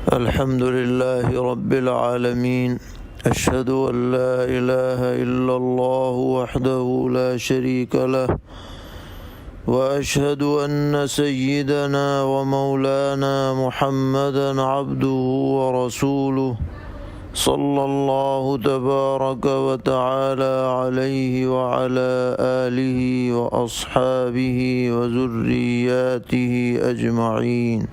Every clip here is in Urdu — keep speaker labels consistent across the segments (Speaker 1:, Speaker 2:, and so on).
Speaker 1: الحمد لله رب العالمين. أشهد أن لا إله إلا الله وحده لا شريك له، وأشهد أن سيدنا ومولانا محمدا عبده ورسوله صلى الله تبارك وتعالى عليه وعلى آله وأصحابه وذرياته أجمعين.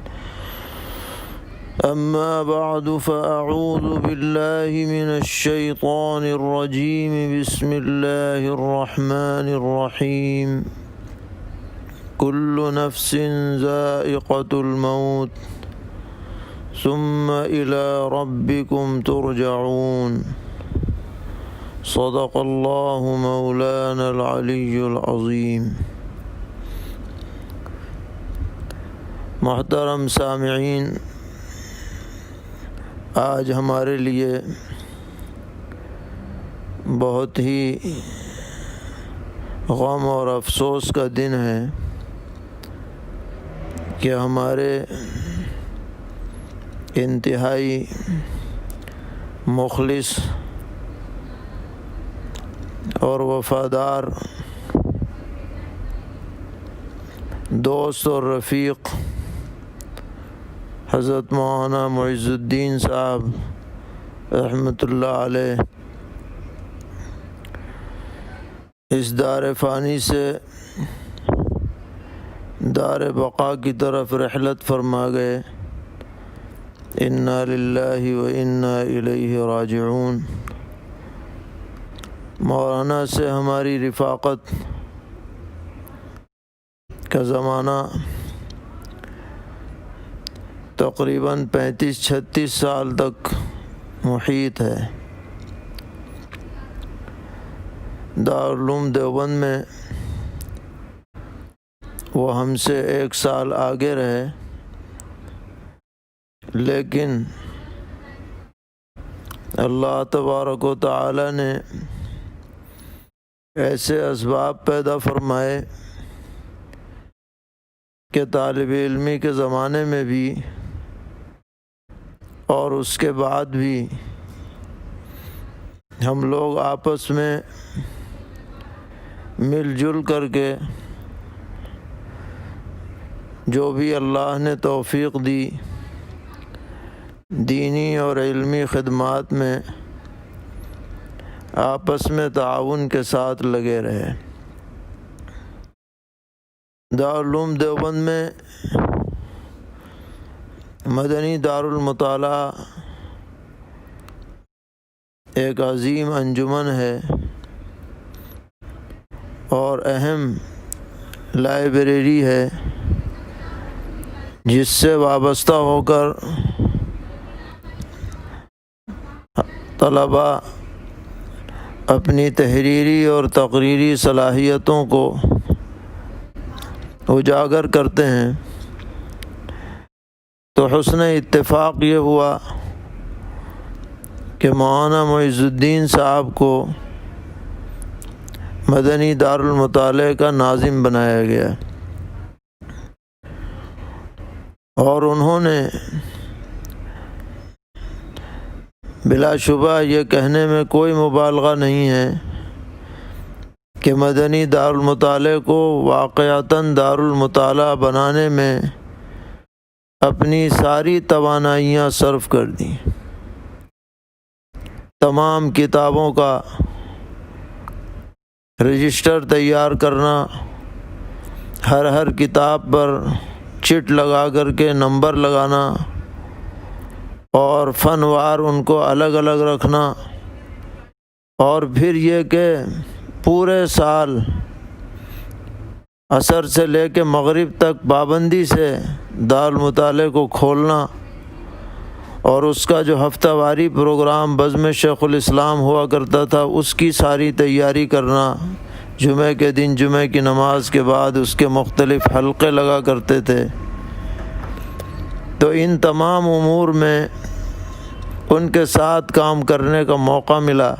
Speaker 1: أما بعد، فأعوذ بالله من الشيطان الرجيم. بسم الله الرحمن الرحيم. كل نفس ذائقة الموت ثم إلى ربكم ترجعون. صدق الله مولانا العلي العظيم. محترم سامعین، آج ہمارے لیے بہت ہی غم اور افسوس کا دن ہے کہ ہمارے انتہائی مخلص اور وفادار دوست اور رفیق حضرت مولانا معز الدین صاحب رحمۃ اللہ علیہ اس دار فانی سے دار بقا کی طرف رحلت فرما گئے. انا للہ و انا الیہ راجعون. مولانا سے ہماری رفاقت کا زمانہ تقریباً 35-36 سال تک محیط ہے. دارالعلوم دیوبند میں وہ ہم سے 1 سال آگے رہے، لیکن اللہ تبارک و تعالی نے ایسے اسباب پیدا فرمائے کہ طالب علمی کے زمانے میں بھی اور اس کے بعد بھی ہم لوگ آپس میں مل جل کر کے جو بھی اللہ نے توفیق دی دینی اور علمی خدمات میں آپس میں تعاون کے ساتھ لگے رہے. دارالعلوم دیوبند میں مدنی دارالمطالعہ ایک عظیم انجمن ہے اور اہم لائبریری ہے جس سے وابستہ ہو کر طلباء اپنی تحریری اور تقریری صلاحیتوں کو اجاگر کرتے ہیں. تو حسن اتفاق یہ ہوا کہ مولانا معز الدین صاحب کو مدنی دارالمطالعہ کا ناظم بنایا گیا، اور انہوں نے بلا شبہ یہ کہنے میں کوئی مبالغہ نہیں ہے کہ مدنی دارالمطالعہ کو واقعتاً دارالمطالعہ بنانے میں اپنی ساری توانائیاں صرف کر دیں. تمام کتابوں کا رجسٹر تیار کرنا، ہر کتاب پر چٹ لگا کر کے نمبر لگانا اور فن وار ان کو الگ الگ رکھنا، اور پھر یہ کہ پورے سال عصر سے لے کے مغرب تک پابندی سے دارالمطالعہ کو کھولنا، اور اس کا جو ہفتہ واری پروگرام بزم شیخ الاسلام ہوا کرتا تھا اس کی ساری تیاری کرنا. جمعہ کے دن جمعہ کی نماز کے بعد اس کے مختلف حلقے لگا کرتے تھے. تو ان تمام امور میں ان کے ساتھ کام کرنے کا موقع ملا.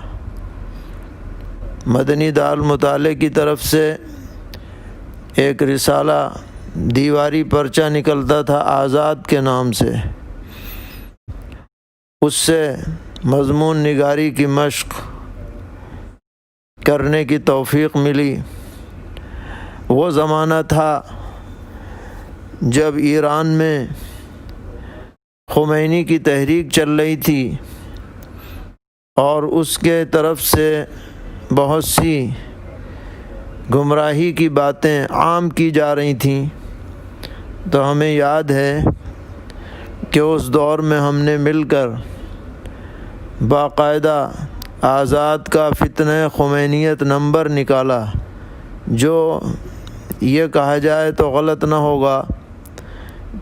Speaker 1: مدنی دارالمطالعہ کی طرف سے ایک رسالہ دیواری پرچہ نکلتا تھا آزاد کے نام سے، اس سے مضمون نگاری کی مشق کرنے کی توفیق ملی۔ وہ زمانہ تھا جب ایران میں خمینی کی تحریک چل رہی تھی اور اس کے طرف سے بہت سی گمراہی کی باتیں عام کی جا رہی تھیں، تو ہمیں یاد ہے کہ اس دور میں ہم نے مل کر باقاعدہ آزاد کا فتنہ خمینیت نمبر نکالا، جو یہ کہا جائے تو غلط نہ ہوگا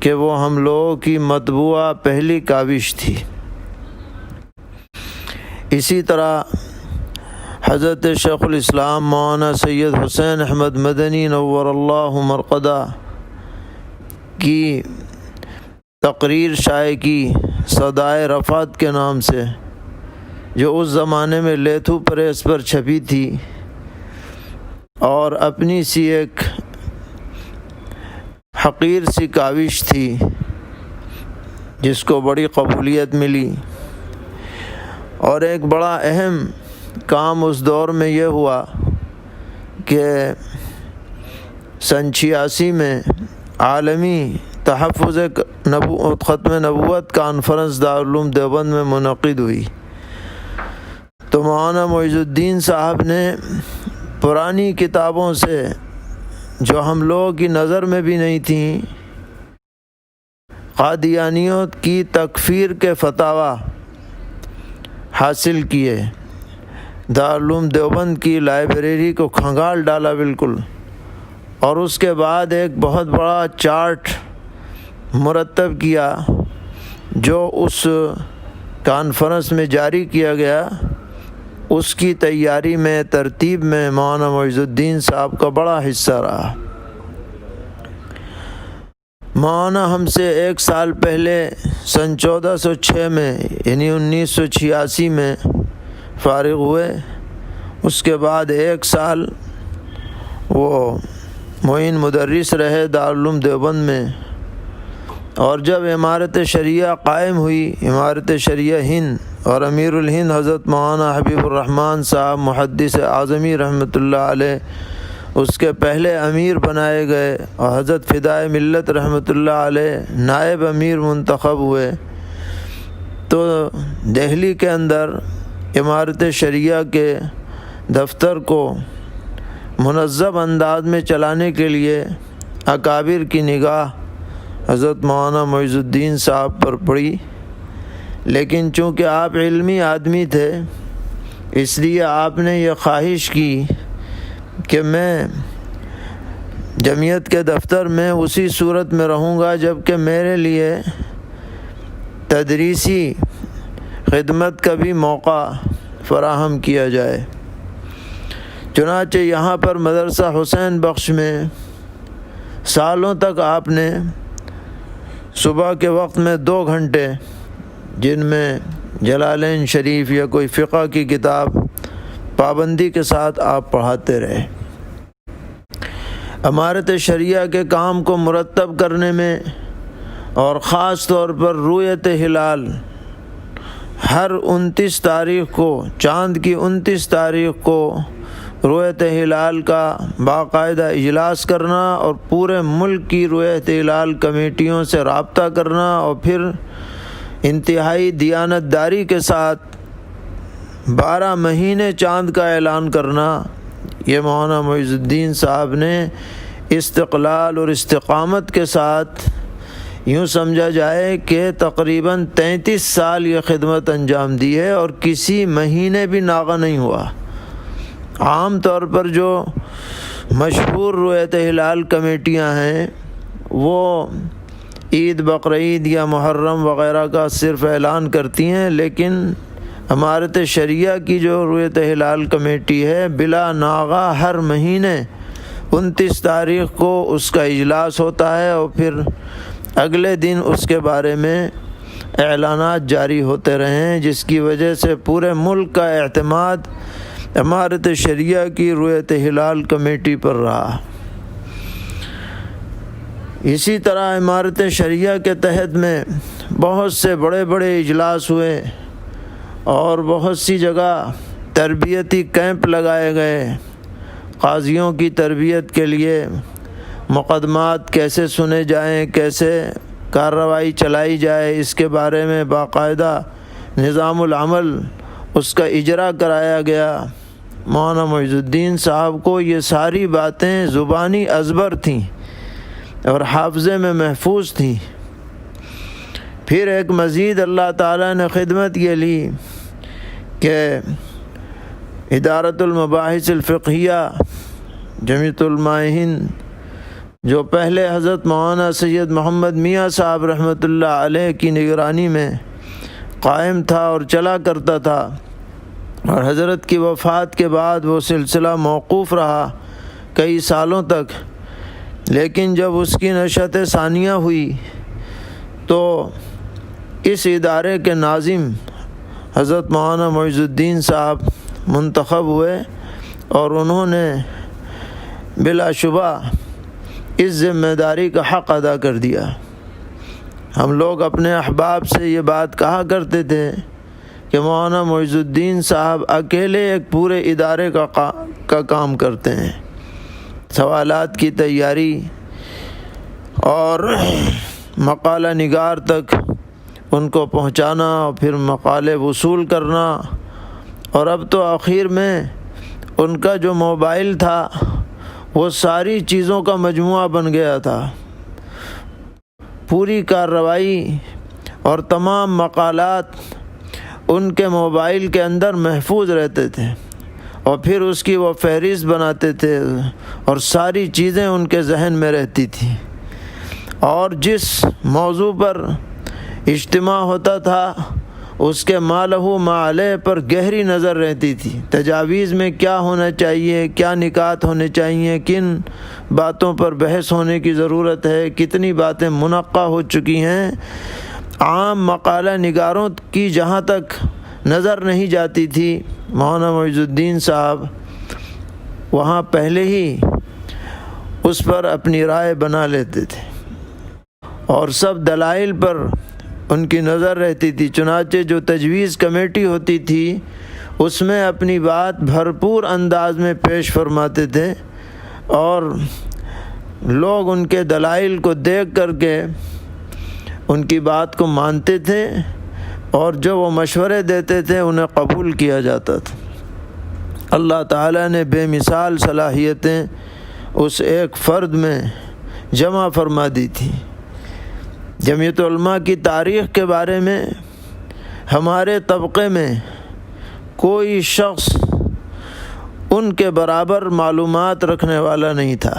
Speaker 1: کہ وہ ہم لوگوں کی مطبوعہ پہلی کاوش تھی۔ اسی طرح حضرت شیخ الاسلام مولانا سید حسین احمد مدنی نور اللہ مرقدہ کی تقریر شائع کی صدائے رفعت کے نام سے، جو اس زمانے میں لیتھو پریس پر چھپی تھی اور اپنی سی ایک حقیر سی کاوش تھی جس کو بڑی قبولیت ملی۔ اور ایک بڑا اہم کام اس دور میں یہ ہوا کہ سن 86 میں عالمی تحفظ ختم نبوت کانفرنس دارالعلوم دیوبند میں منعقد ہوئی، تو مولانا معیز الدین صاحب نے پرانی کتابوں سے جو ہم لوگوں کی نظر میں بھی نہیں تھیں، قادیانیوں کی تکفیر کے فتاوی حاصل کیے، دارالعلوم دیوبند کی لائبریری کو کھنگال ڈالا بالکل، اور اس کے بعد ایک بہت بڑا چارٹ مرتب کیا جو اس کانفرنس میں جاری کیا گیا۔ اس کی تیاری میں، ترتیب میں مولانا معیز الدین صاحب کا بڑا حصہ رہا۔ مولانا ہم سے 1 سال پہلے سن 1406 میں یعنی 1986 میں فارغ ہوئے۔ اس کے بعد 1 سال وہ معین مدرس رہے دارالعلوم دیوبند میں، اور جب امارت شریعہ قائم ہوئی، امارت شریعہ ہند، اور امیر الہند حضرت مولانا حبیب الرحمن صاحب محدث اعظمی رحمۃ اللہ علیہ اس کے پہلے امیر بنائے گئے، اور حضرت فدائے ملت رحمۃ اللہ علیہ نائب امیر منتخب ہوئے، تو دہلی کے اندر امارت شریعہ کے دفتر کو منظم انداز میں چلانے کے لیے اکابر کی نگاہ حضرت مولانا معیز الدین صاحب پر پڑی، لیکن چونکہ آپ علمی آدمی تھے اس لیے آپ نے یہ خواہش کی کہ میں جمعیت کے دفتر میں اسی صورت میں رہوں گا جبکہ میرے لیے تدریسی خدمت کا بھی موقع فراہم کیا جائے۔ چنانچہ یہاں پر مدرسہ حسین بخش میں سالوں تک آپ نے صبح کے وقت میں 2 گھنٹے، جن میں جلالین شریف یا کوئی فقہ کی کتاب پابندی کے ساتھ آپ پڑھاتے رہے۔ امارت شریعہ کے کام کو مرتب کرنے میں، اور خاص طور پر رؤیت ہلال ہر 29 تاریخ کو، چاند کی 29 تاریخ کو رؤیت ہلال کا باقاعدہ اجلاس کرنا، اور پورے ملک کی رؤیت ہلال کمیٹیوں سے رابطہ کرنا، اور پھر انتہائی دیانت داری کے ساتھ 12 مہینے چاند کا اعلان کرنا، یہ مولانا معیز الدین صاحب نے استقلال اور استقامت کے ساتھ، یوں سمجھا جائے کہ تقریباً 33 سال یہ خدمت انجام دی ہے، اور کسی مہینے بھی ناغہ نہیں ہوا۔ عام طور پر جو مشہور رؤیت ہلال کمیٹیاں ہیں وہ عید بقرعید یا محرم وغیرہ کا صرف اعلان کرتی ہیں، لیکن امارت شریعہ کی جو رؤیت ہلال کمیٹی ہے بلا ناغہ ہر مہینے 29 تاریخ کو اس کا اجلاس ہوتا ہے، اور پھر اگلے دن اس کے بارے میں اعلانات جاری ہوتے رہے ہیں، جس کی وجہ سے پورے ملک کا اعتماد امارت شریعہ کی رؤیت ہلال کمیٹی پر رہا۔ اسی طرح امارت شریعہ کے تحت میں بہت سے بڑے بڑے اجلاس ہوئے اور بہت سی جگہ تربیتی کیمپ لگائے گئے قاضیوں کی تربیت کے لیے، مقدمات کیسے سنے جائیں، کیسے کارروائی چلائی جائے، اس کے بارے میں باقاعدہ نظام العمل اس کا اجرا کرایا گیا۔ مولانا معیز الدین صاحب کو یہ ساری باتیں زبانی ازبر تھیں اور حافظے میں محفوظ تھیں۔ پھر ایک مزید اللہ تعالیٰ نے خدمت یہ لی کہ ادارۃ المباحث الفقہیہ جمعیت علماء ہند، جو پہلے حضرت مولانا سید محمد میاں صاحب رحمۃ اللہ علیہ کی نگرانی میں قائم تھا اور چلا کرتا تھا، اور حضرت کی وفات کے بعد وہ سلسلہ موقوف رہا کئی سالوں تک، لیکن جب اس کی نشأت ثانیہ ہوئی تو اس ادارے کے ناظم حضرت مولانا معیز الدین صاحب منتخب ہوئے، اور انہوں نے بلا شبہ اس ذمہ داری کا حق ادا کر دیا۔ ہم لوگ اپنے احباب سے یہ بات کہا کرتے تھے کہ مولانا معیز الدین صاحب اکیلے ایک پورے ادارے کا کام کرتے ہیں، سوالات کی تیاری اور مقالہ نگار تک ان کو پہنچانا اور پھر مقالے وصول کرنا، اور اب تو آخر میں ان کا جو موبائل تھا وہ ساری چیزوں کا مجموعہ بن گیا تھا۔ پوری کارروائی اور تمام مقالات ان کے موبائل کے اندر محفوظ رہتے تھے، اور پھر اس کی وہ فہرست بناتے تھے اور ساری چیزیں ان کے ذہن میں رہتی تھیں، اور جس موضوع پر اجتماع ہوتا تھا اس کے ما لہ ما علیہ پر گہری نظر رہتی تھی۔ تجاویز میں کیا ہونا چاہیے، کیا نکات ہونے چاہیے، کن باتوں پر بحث ہونے کی ضرورت ہے، کتنی باتیں منقع ہو چکی ہیں، عام مقالہ نگاروں کی جہاں تک نظر نہیں جاتی تھی، مولانا معیز الدین صاحب وہاں پہلے ہی اس پر اپنی رائے بنا لیتے تھے، اور سب دلائل پر ان کی نظر رہتی تھی۔ چنانچہ جو تجویز کمیٹی ہوتی تھی اس میں اپنی بات بھرپور انداز میں پیش فرماتے تھے، اور لوگ ان کے دلائل کو دیکھ کر کے ان کی بات کو مانتے تھے، اور جو وہ مشورے دیتے تھے انہیں قبول کیا جاتا تھا۔ اللہ تعالیٰ نے بے مثال صلاحیتیں اس ایک فرد میں جمع فرما دی تھی۔ جمعیت علماء کی تاریخ کے بارے میں ہمارے طبقے میں کوئی شخص ان کے برابر معلومات رکھنے والا نہیں تھا۔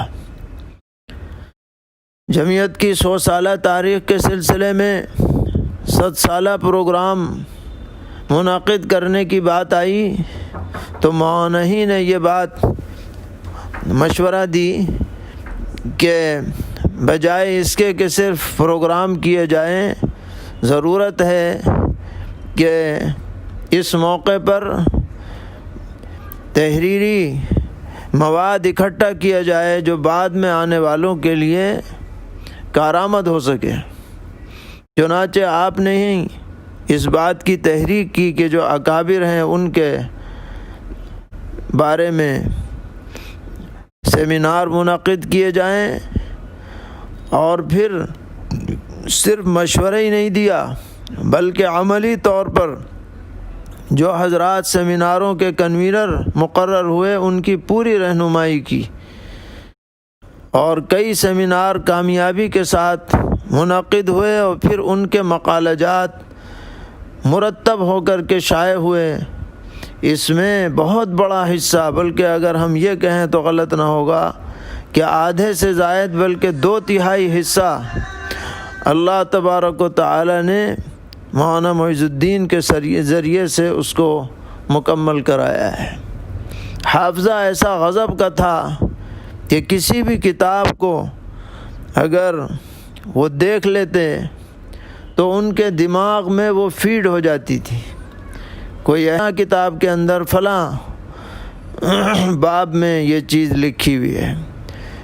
Speaker 1: جمعیت کی 100 سالہ تاریخ کے سلسلے میں 100 سالہ پروگرام منعقد کرنے کی بات آئی تو مولانا ہی نے یہ بات مشورہ دی کہ بجائے اس کے کہ صرف پروگرام کیے جائیں، ضرورت ہے کہ اس موقع پر تحریری مواد اکٹھا کیا جائے جو بعد میں آنے والوں کے لیے کارآمد ہو سکے۔ چنانچہ آپ نے ہی اس بات کی تحریک کی کہ جو اکابر ہیں ان کے بارے میں سیمینار منعقد کیے جائیں، اور پھر صرف مشورہ ہی نہیں دیا بلکہ عملی طور پر جو حضرات سیمیناروں کے کنوینر مقرر ہوئے ان کی پوری رہنمائی کی، اور کئی سیمینار کامیابی کے ساتھ منعقد ہوئے، اور پھر ان کے مقالہ جات مرتب ہو کر کے شائع ہوئے۔ اس میں بہت بڑا حصہ، بلکہ اگر ہم یہ کہیں تو غلط نہ ہوگا کہ آدھے سے زائد بلکہ 2/3 حصہ اللہ تبارک و تعالی نے مولانا معیز الدین کے ذریعے سے اس کو مکمل کرایا ہے۔ حافظہ ایسا غضب کا تھا کہ کسی بھی کتاب کو اگر وہ دیکھ لیتے تو ان کے دماغ میں وہ فیڈ ہو جاتی تھی۔ کوئی ایسا کتاب کے اندر فلاں باب میں یہ چیز لکھی ہوئی ہے،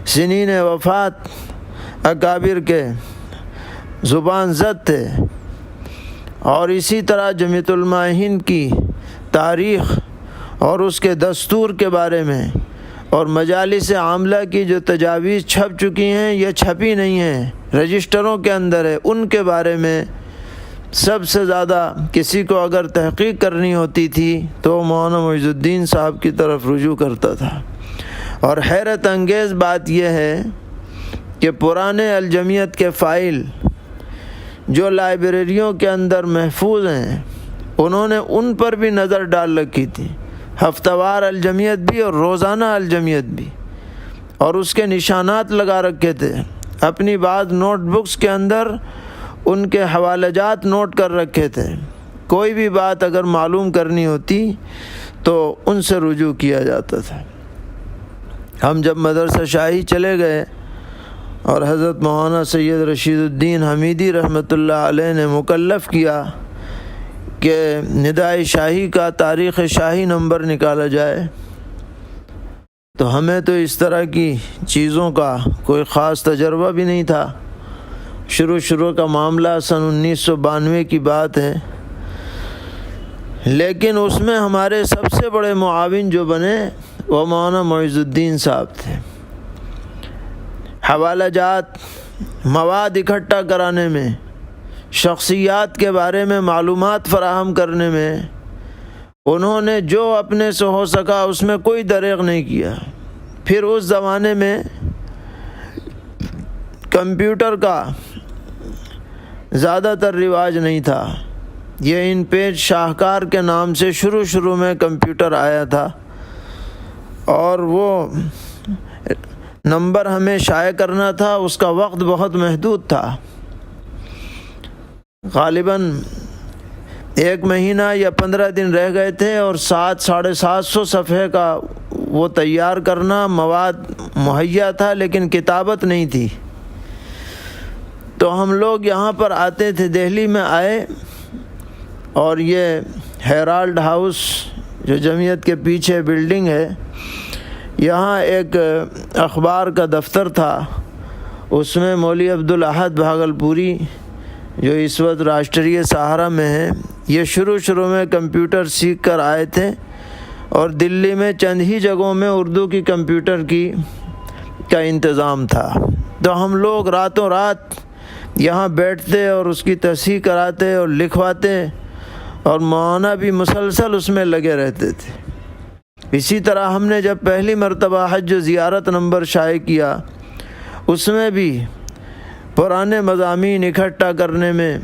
Speaker 1: سنین وفات اکابر کے زبان زد تھے، اور اسی طرح جمعیت علماء ہند کی تاریخ اور اس کے دستور کے بارے میں اور مجالس عاملہ کی جو تجاویز چھپ چکی ہیں یا چھپی نہیں ہیں، رجسٹروں کے اندر ہے، ان کے بارے میں سب سے زیادہ کسی کو اگر تحقیق کرنی ہوتی تھی تو مولانا معیز الدین صاحب کی طرف رجوع کرتا تھا۔ اور حیرت انگیز بات یہ ہے کہ پرانے الجمیت کے فائل جو لائبریریوں کے اندر محفوظ ہیں، انہوں نے ان پر بھی نظر ڈال رکھی تھی، ہفتہ وار الجمیت بھی اور روزانہ الجمیت بھی، اور اس کے نشانات لگا رکھے تھے۔ اپنی بعض نوٹ بکس کے اندر ان کے حوالہ جات نوٹ کر رکھے تھے، کوئی بھی بات اگر معلوم کرنی ہوتی تو ان سے رجوع کیا جاتا تھا۔ ہم جب مدرسہ شاہی چلے گئے اور حضرت مولانا سید رشید الدین حمیدی رحمۃ اللہ علیہ نے مکلف کیا کہ ندائے شاہی کا تاریخ شاہی نمبر نکالا جائے، تو ہمیں تو اس طرح کی چیزوں کا کوئی خاص تجربہ بھی نہیں تھا۔ شروع کا معاملہ سن 1992 کی بات ہے، لیکن اس میں ہمارے سب سے بڑے معاون جو بنے وہ مولانا معیز الدین صاحب تھے۔ حوالہ جات، مواد اکٹھا کرانے میں، شخصیات کے بارے میں معلومات فراہم کرنے میں انہوں نے جو اپنے سے ہو سکا اس میں کوئی دریغ نہیں کیا۔ پھر اس زمانے میں کمپیوٹر کا زیادہ تر رواج نہیں تھا، یہ ان پیج شاہکار کے نام سے شروع میں کمپیوٹر آیا تھا، اور وہ نمبر ہمیں شائع کرنا تھا، اس کا وقت بہت محدود تھا، غالباً 1 مہینہ یا 15 دن رہ گئے تھے، اور 700-750 صفحے کا وہ تیار کرنا، مواد مہیا تھا لیکن کتابت نہیں تھی۔ تو ہم لوگ یہاں پر آتے تھے، دہلی میں آئے، اور یہ ہیرالڈ ہاؤس جو جمعیت کے پیچھے بلڈنگ ہے، یہاں ایک اخبار کا دفتر تھا، اس میں مولوی عبدالاحد بھاگلپوری جو اس وقت راشٹریہ سہارا میں ہیں، یہ شروع میں کمپیوٹر سیکھ کر آئے تھے، اور دلی میں چند ہی جگہوں میں اردو کی کمپیوٹر کا انتظام تھا۔ تو ہم لوگ راتوں رات یہاں بیٹھتے اور اس کی تصحیح کراتے اور لکھواتے، اور مولانا بھی مسلسل اس میں لگے رہتے تھے۔ اسی طرح ہم نے جب پہلی مرتبہ حج و زیارت نمبر شائع کیا، اس میں بھی پرانے مضامین اکٹھا کرنے میں،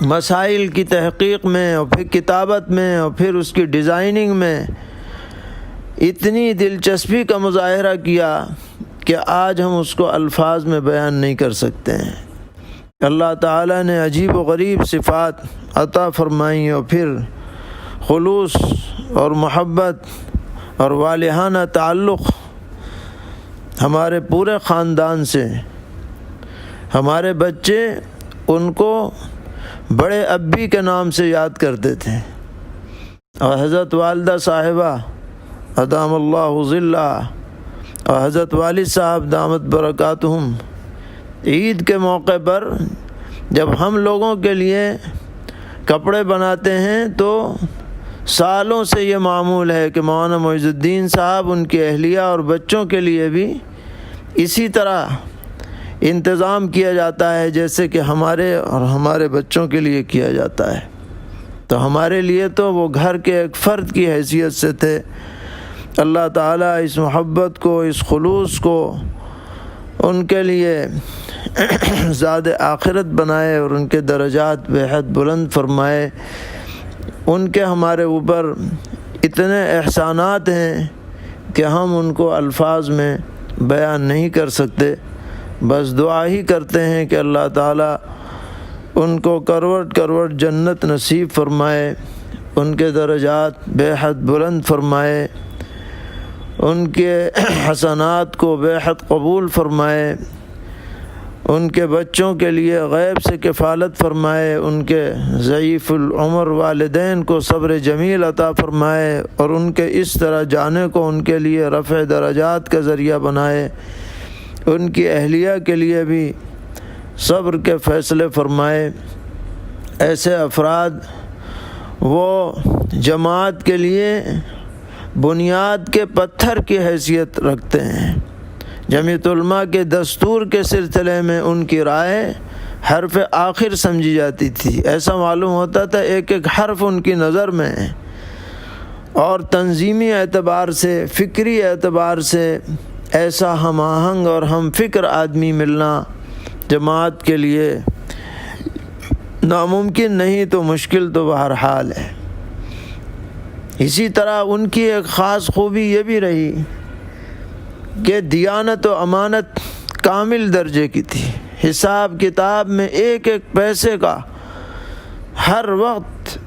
Speaker 1: مسائل کی تحقیق میں، اور پھر کتابت میں، اور پھر اس کی ڈیزائننگ میں اتنی دلچسپی کا مظاہرہ کیا کہ آج ہم اس کو الفاظ میں بیان نہیں کر سکتے ہیں۔ اللہ تعالیٰ نے عجیب و غریب صفات عطا فرمائیں، اور پھر خلوص اور محبت اور والہانہ تعلق ہمارے پورے خاندان سے۔ ہمارے بچے ان کو بڑے ابی کے نام سے یاد کرتے تھے، اور حضرت والدہ صاحبہ ادام اللہ ظلہ اور حضرت والد صاحب دامت برکاتہم عید کے موقع پر جب ہم لوگوں کے لیے کپڑے بناتے ہیں تو سالوں سے یہ معمول ہے کہ مولانا معیز الدین صاحب ان کی اہلیہ اور بچوں کے لیے بھی اسی طرح انتظام کیا جاتا ہے جیسے کہ ہمارے اور ہمارے بچوں کے لیے کیا جاتا ہے۔ تو ہمارے لیے تو وہ گھر کے ایک فرد کی حیثیت سے تھے۔ اللہ تعالیٰ اس محبت کو، اس خلوص کو ان کے لیے زاد آخرت بنائے، اور ان کے درجات بے حد بلند فرمائے۔ ان کے ہمارے اوپر اتنے احسانات ہیں کہ ہم ان کو الفاظ میں بیان نہیں کر سکتے، بس دعا ہی کرتے ہیں کہ اللہ تعالیٰ ان کو کروڑ جنت نصیب فرمائے، ان کے درجات بے حد بلند فرمائے، ان کے حسنات کو بے حد قبول فرمائے، ان کے بچوں کے لیے غیب سے کفالت فرمائے، ان کے ضعیف العمر والدین کو صبر جمیل عطا فرمائے، اور ان کے اس طرح جانے کو ان کے لیے رفع درجات کا ذریعہ بنائے، ان کی اہلیہ کے لیے بھی صبر کے فیصلے فرمائے۔ ایسے افراد وہ جماعت کے لیے بنیاد کے پتھر کی حیثیت رکھتے ہیں۔ جمعیت علماء کے دستور کے سلسلے میں ان کی رائے حرف آخر سمجھی جاتی تھی۔ ایسا معلوم ہوتا تھا ایک ایک حرف ان کی نظر میں ہے، اور تنظیمی اعتبار سے، فکری اعتبار سے ایسا ہم آہنگ اور ہم فکر آدمی ملنا جماعت کے لیے ناممکن نہیں تو مشکل تو بہرحال ہے۔ اسی طرح ان کی ایک خاص خوبی یہ بھی رہی کہ دیانت و امانت کامل درجے کی تھی۔ حساب کتاب میں ایک ایک پیسے کا ہر وقت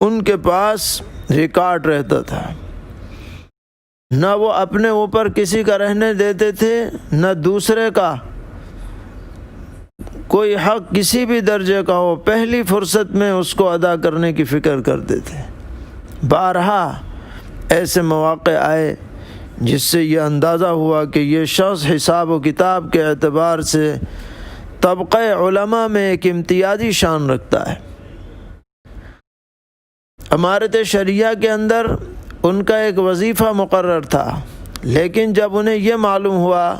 Speaker 1: ان کے پاس ریکارڈ رہتا تھا۔ نہ وہ اپنے اوپر کسی کا رہنے دیتے تھے، نہ دوسرے کا کوئی حق کسی بھی درجے کا ہو، پہلی فرصت میں اس کو ادا کرنے کی فکر کرتے تھے۔ بارہا ایسے مواقع آئے جس سے یہ اندازہ ہوا کہ یہ شخص حساب و کتاب کے اعتبار سے طبقہ علماء میں ایک امتیازی شان رکھتا ہے۔ امارت شریعہ کے اندر ان کا ایک وظیفہ مقرر تھا، لیکن جب انہیں یہ معلوم ہوا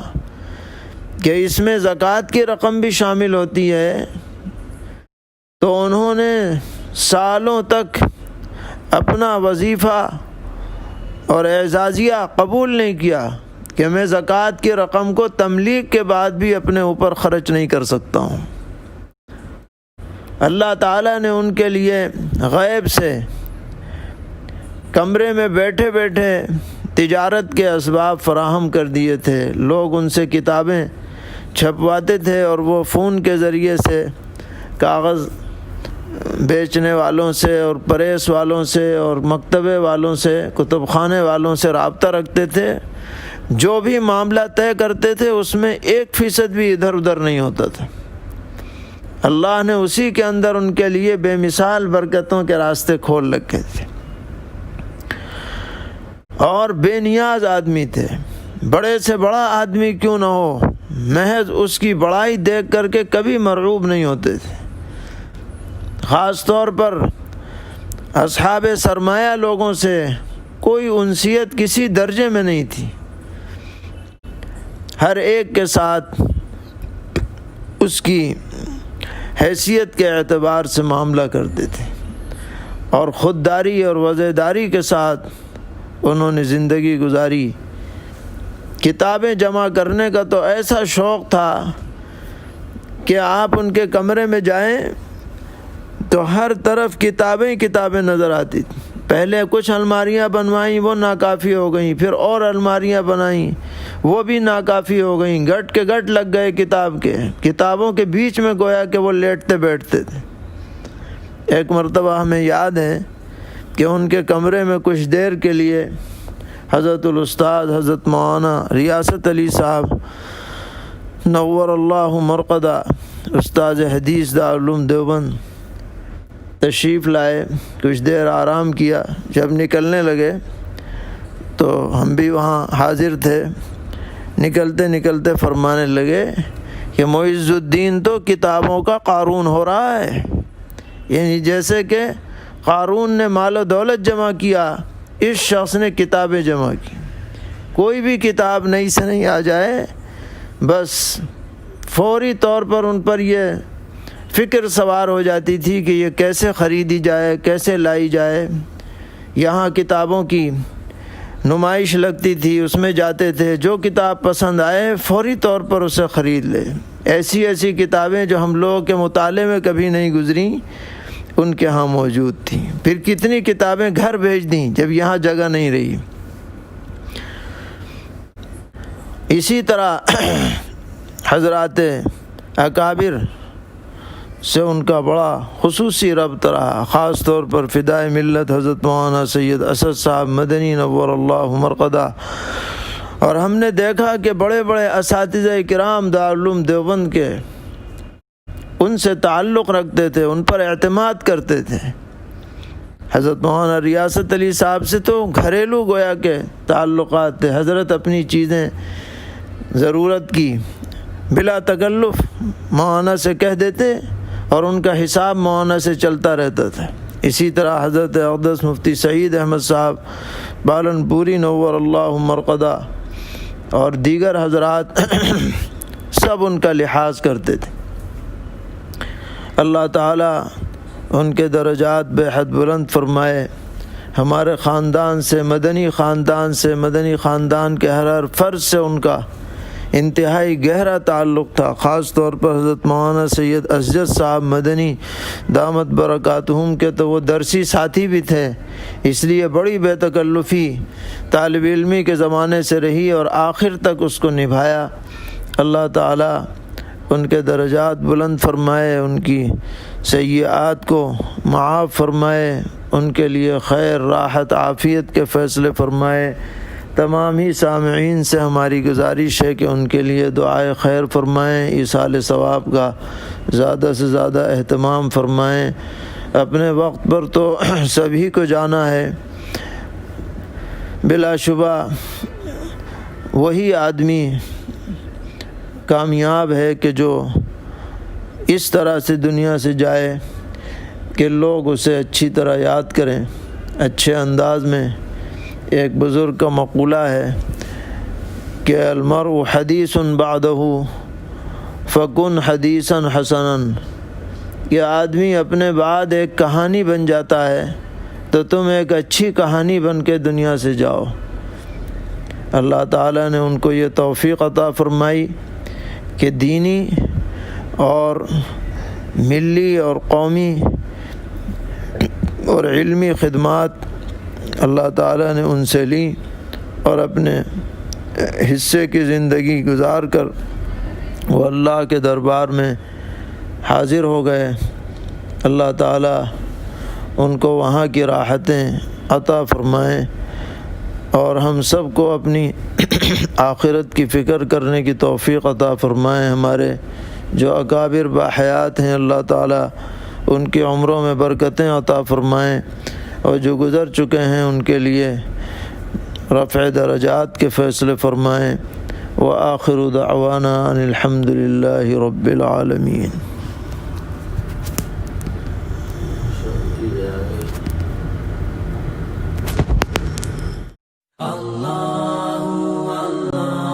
Speaker 1: کہ اس میں زکوٰۃ کی رقم بھی شامل ہوتی ہے تو انہوں نے سالوں تک اپنا وظیفہ اور اعزازیہ قبول نہیں کیا کہ میں زکوٰۃ کی رقم کو تملیغ کے بعد بھی اپنے اوپر خرچ نہیں کر سکتا ہوں۔ اللہ تعالیٰ نے ان کے لیے غیب سے کمرے میں بیٹھے بیٹھے تجارت کے اسباب فراہم کر دیے تھے۔ لوگ ان سے کتابیں چھپواتے تھے اور وہ فون کے ذریعے سے کاغذ بیچنے والوں سے اور پریس والوں سے اور مکتبے والوں سے، کتب خانے والوں سے رابطہ رکھتے تھے۔ جو بھی معاملہ طے کرتے تھے اس میں 1% بھی ادھر ادھر نہیں ہوتا تھا۔ اللہ نے اسی کے اندر ان کے لیے بے مثال برکتوں کے راستے کھول رکھے تھے، اور بے نیاز آدمی تھے۔ بڑے سے بڑا آدمی کیوں نہ ہو، محض اس کی بڑائی دیکھ کر کے کبھی مرعوب نہیں ہوتے تھے۔ خاص طور پر اصحاب سرمایہ لوگوں سے کوئی انسیت کسی درجے میں نہیں تھی۔ ہر ایک کے ساتھ اس کی حیثیت کے اعتبار سے معاملہ کرتے تھے، اور خودداری اور وزیداری کے ساتھ انہوں نے زندگی گزاری۔ کتابیں جمع کرنے کا تو ایسا شوق تھا کہ آپ ان کے کمرے میں جائیں تو ہر طرف کتابیں کتابیں نظر آتی تھیں۔ پہلے کچھ الماریاں بنوائیں، وہ ناکافی ہو گئیں، پھر اور الماریاں بنائیں، وہ بھی ناکافی ہو گئیں، گٹ کے گٹ لگ گئے کتاب کے، کتابوں کے بیچ میں گویا کہ وہ لیٹتے بیٹھتے تھے۔ ایک مرتبہ ہمیں یاد ہے کہ ان کے کمرے میں کچھ دیر کے لیے حضرت الاستاذ حضرت مولانا ریاست علی صاحب نور اللہ مرقدہ، استاذ حدیث دارالعلوم دیوبند، تشریف لائے۔ کچھ دیر آرام کیا، جب نکلنے لگے تو ہم بھی وہاں حاضر تھے۔ نکلتے نکلتے فرمانے لگے کہ معز الدین تو کتابوں کا قارون ہو رہا ہے، یعنی جیسے کہ قارون نے مال و دولت جمع کیا، اس شخص نے کتابیں جمع کی۔ کوئی بھی کتاب نئی سے نہیں آ جائے، بس فوری طور پر ان پر یہ فکر سوار ہو جاتی تھی کہ یہ کیسے خریدی جائے، کیسے لائی جائے۔ یہاں کتابوں کی نمائش لگتی تھی، اس میں جاتے تھے، جو کتاب پسند آئے فوری طور پر اسے خرید لے۔ ایسی ایسی کتابیں جو ہم لوگوں کے مطالعے میں کبھی نہیں گزریں ان کے ہاں موجود تھیں۔ پھر کتنی کتابیں گھر بھیج دیں جب یہاں جگہ نہیں رہی۔ اسی طرح حضرات اکابر سے ان کا بڑا خصوصی ربط رہا، خاص طور پر فدائے ملت حضرت مولانا سید اسد صاحب مدنی نور اللہ مرقدہ۔ اور ہم نے دیکھا کہ بڑے بڑے اساتذہ کرام دارالعلوم دیوبند کے ان سے تعلق رکھتے تھے، ان پر اعتماد کرتے تھے۔ حضرت مولانا ریاست علی صاحب سے تو گھریلو گویا کے تعلقات تھے۔ حضرت اپنی چیزیں ضرورت کی بلا تکلف مولانا سے کہہ دیتے اور ان کا حساب معاونہ سے چلتا رہتا تھا۔ اسی طرح حضرت اقدس مفتی سعید احمد صاحب پالنپوری نور اللہ مرقدہ اور دیگر حضرات سب ان کا لحاظ کرتے تھے۔ اللہ تعالیٰ ان کے درجات بے حد بلند فرمائے۔ ہمارے خاندان سے، مدنی خاندان کے ہر فرد سے ان کا انتہائی گہرا تعلق تھا۔ خاص طور پر حضرت مولانا سید اسجد صاحب مدنی دامت برکاتہم کے تو وہ درسی ساتھی بھی تھے، اس لیے بڑی بے تکلفی طالب علمی کے زمانے سے رہی اور آخر تک اس کو نبھایا۔ اللہ تعالیٰ ان کے درجات بلند فرمائے، ان کی سیئات کو معاف فرمائے، ان کے لیے خیر، راحت، عافیت کے فیصلے فرمائے۔ تمام ہی سامعین سے ہماری گزارش ہے کہ ان کے لیے دعائے خیر فرمائیں، ایصال ثواب کا زیادہ سے زیادہ اہتمام فرمائیں۔ اپنے وقت پر تو سبھی کو جانا ہے، بلا شبہ وہی آدمی کامیاب ہے کہ جو اس طرح سے دنیا سے جائے کہ لوگ اسے اچھی طرح یاد کریں، اچھے انداز میں۔ ایک بزرگ کا مقولہ ہے کہ المرء حدیث بعدہ فکن حدیثا حسنا، کہ آدمی اپنے بعد ایک کہانی بن جاتا ہے تو تم ایک اچھی کہانی بن کے دنیا سے جاؤ۔ اللہ تعالیٰ نے ان کو یہ توفیق عطا فرمائی کہ دینی اور ملی اور قومی اور علمی خدمات اللہ تعالیٰ نے ان سے لی اور اپنے حصے کی زندگی گزار کر وہ اللہ کے دربار میں حاضر ہو گئے۔ اللہ تعالیٰ ان کو وہاں کی راحتیں عطا فرمائیں اور ہم سب کو اپنی آخرت کی فکر کرنے کی توفیق عطا فرمائیں۔ ہمارے جو اکابر باحیات ہیں اللہ تعالیٰ ان کی عمروں میں برکتیں عطا فرمائیں، اور جو گزر چکے ہیں ان کے لیے رفع درجات کے فیصلے فرمائیں۔ وآخر دعوانا ان الحمد للہ رب العالمین۔